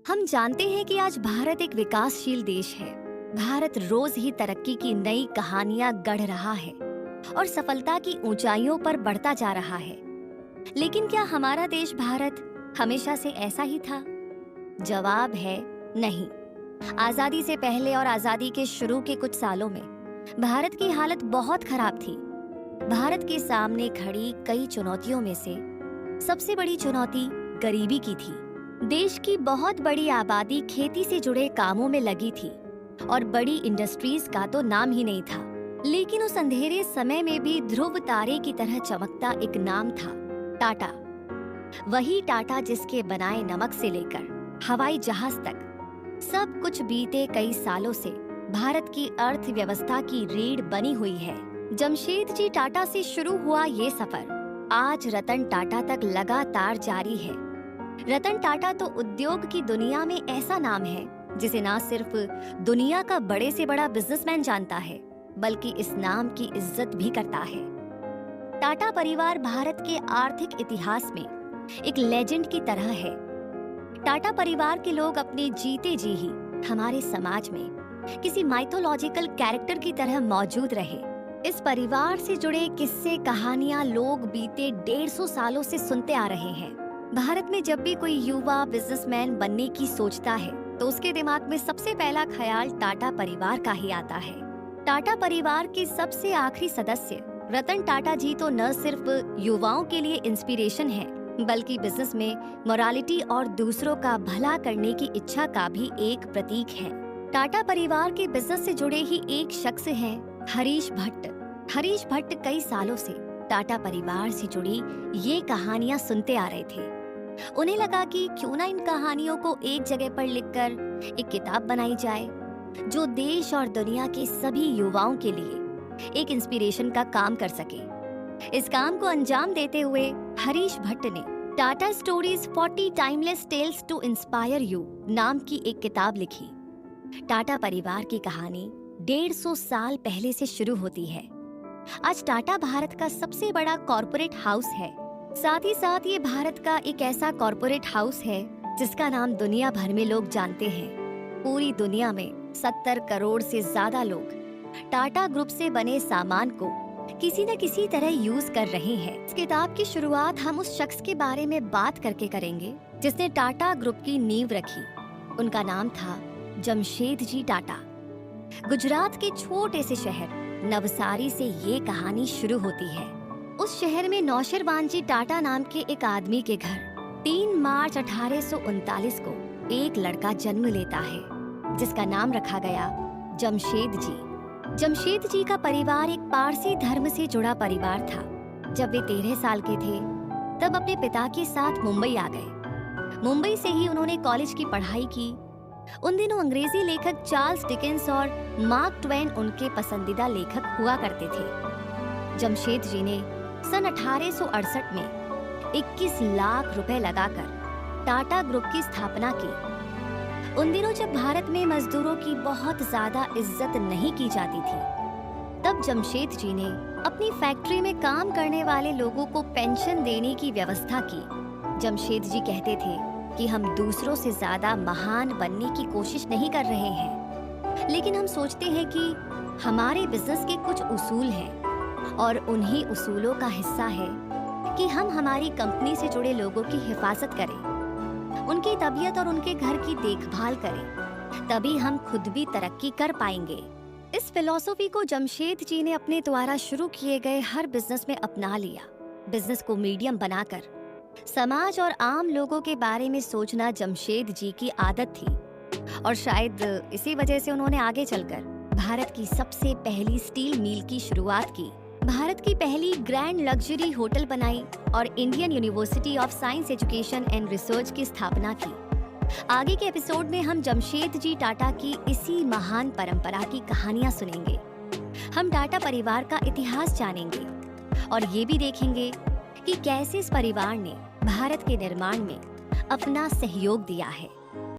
हम जानते हैं कि आज भारत एक विकासशील देश है। भारत रोज ही तरक्की की नई कहानियां गढ़ रहा है और सफलता की ऊंचाइयों पर बढ़ता जा रहा है। लेकिन क्या हमारा देश भारत हमेशा से ऐसा ही था? जवाब है नहीं। आजादी से पहले और आजादी के शुरू के कुछ सालों में भारत की हालत बहुत खराब थी। भारत के सामने खड़ी कई चुनौतियों में से सबसे बड़ी चुनौती गरीबी की थी। देश की बहुत बड़ी आबादी खेती से जुड़े कामों में लगी थी और बड़ी इंडस्ट्रीज का तो नाम ही नहीं था। लेकिन उस अंधेरे समय में भी ध्रुव तारे की तरह चमकता एक नाम था, टाटा। वही टाटा जिसके बनाए नमक से लेकर हवाई जहाज तक सब कुछ बीते कई सालों से भारत की अर्थव्यवस्था की रीढ़ बनी हुई है। जमशेद जी टाटा से शुरू हुआ ये सफर आज रतन टाटा तक लगातार जारी है। रतन टाटा तो उद्योग की दुनिया में ऐसा नाम है जिसे ना सिर्फ दुनिया का बड़े से बड़ा बिजनेसमैन जानता है, बल्कि इस नाम की इज्जत भी करता है। टाटा परिवार भारत के आर्थिक इतिहास में एक लेजेंड की तरह है। टाटा परिवार के लोग अपने जीते जी ही हमारे समाज में किसी माइथोलॉजिकल कैरेक्टर की तरह मौजूद रहे। इस परिवार से जुड़े किस्से कहानियां लोग बीते 150 सालों से सुनते आ रहे हैं। भारत में जब भी कोई युवा बिजनेसमैन बनने की सोचता है तो उसके दिमाग में सबसे पहला ख्याल टाटा परिवार का ही आता है। टाटा परिवार के सबसे आखिरी सदस्य रतन टाटा जी तो न सिर्फ युवाओं के लिए इंस्पिरेशन है, बल्कि बिजनेस में मोरालिटी और दूसरों का भला करने की इच्छा का भी एक प्रतीक है। टाटा परिवार के बिजनेस से जुड़े ही एक शख्स हैं हरीश भट्ट। हरीश भट्ट कई सालों से टाटा परिवार से जुड़ी ये कहानियां सुनते आ रहे थे। उन्हें लगा कि क्यों ना इन कहानियों को एक जगह पर लिखकर एक किताब बनाई जाए जो देश और दुनिया के सभी युवाओं के लिए एक इंस्पिरेशन का काम कर सके। इस काम को अंजाम देते हुए हरीश भट्ट ने Tata stories 40 timeless tales to inspire you नाम की एक किताब लिखी। टाटा परिवार की कहानी 150 साल पहले से शुरू होती है। आज टाटा भारत का सबसे बड़ा कॉर्पोरेट हाउस है। साथ ही साथ ये भारत का एक ऐसा कॉर्पोरेट हाउस है जिसका नाम दुनिया भर में लोग जानते हैं। पूरी दुनिया में 70 करोड़ से ज्यादा लोग टाटा ग्रुप से बने सामान को किसी न किसी तरह यूज कर रहे हैं। इस किताब की शुरुआत हम उस शख्स के बारे में बात करके करेंगे जिसने टाटा ग्रुप की नींव रखी। उनका नाम था जमशेद जी टाटा। गुजरात के छोटे से शहर नवसारी से ये कहानी शुरू होती है। उस शहर में नौशरवान जी टाटा नाम के एक आदमी के घर 3 मार्च 1839 को एक लड़का जन्म लेता है जिसका नाम रखा गया जमशेद जी। जमशेद जी का परिवार एक पारसी धर्म से जुड़ा परिवार था। जब वे 13 साल के थे तब अपने पिता के साथ मुंबई आ गए। मुंबई से ही उन्होंने कॉलेज की पढ़ाई की। उन दिनों अंग्रेजी लेखक चार्ल्स डिकेंस और मार्क ट्वेन उनके पसंदीदा लेखक हुआ करते थे। जमशेद जी ने सन 1868 में 21 लाख रुपए लगाकर टाटा ग्रुप की स्थापना की। उन दिनों जब भारत में मजदूरों की बहुत ज्यादा इज्जत नहीं की जाती थी, तब जमशेद जी ने अपनी फैक्ट्री में काम करने वाले लोगों को पेंशन देने की व्यवस्था की। जमशेद जी कहते थे कि हम दूसरों से ज्यादा महान बनने की कोशिश नहीं कर रहे हैं, लेकिन हम सोचते हैं कि हमारे बिजनेस के कुछ उसूल हैं और उन्हीं उसूलों का हिस्सा है कि हम हमारी कंपनी से जुड़े लोगों की हिफाजत करें, उनकी तबीयत और उनके घर की देखभाल करें, तभी हम खुद भी तरक्की कर पाएंगे। इस फिलॉसफी को जमशेद जी ने अपने द्वारा शुरू किए गए हर बिजनेस में अपना लिया। बिजनेस को मीडियम बनाकर समाज और आम लोगों के बारे में सोचना जमशेद जी की आदत थी और शायद इसी वजह से उन्होंने आगे चलकर भारत की सबसे पहली स्टील मिल की शुरुआत की, भारत की पहली ग्रैंड लग्जरी होटल बनाई और Indian university of science education and research की स्थापना की। आगे के एपिसोड में हम जमशेद जी टाटा की इसी महान परंपरा की कहानियां सुनेंगे। हम टाटा परिवार का इतिहास जानेंगे और ये भी देखेंगे कि कैसे इस परिवार ने भारत के निर्माण में अपना सहयोग दिया है।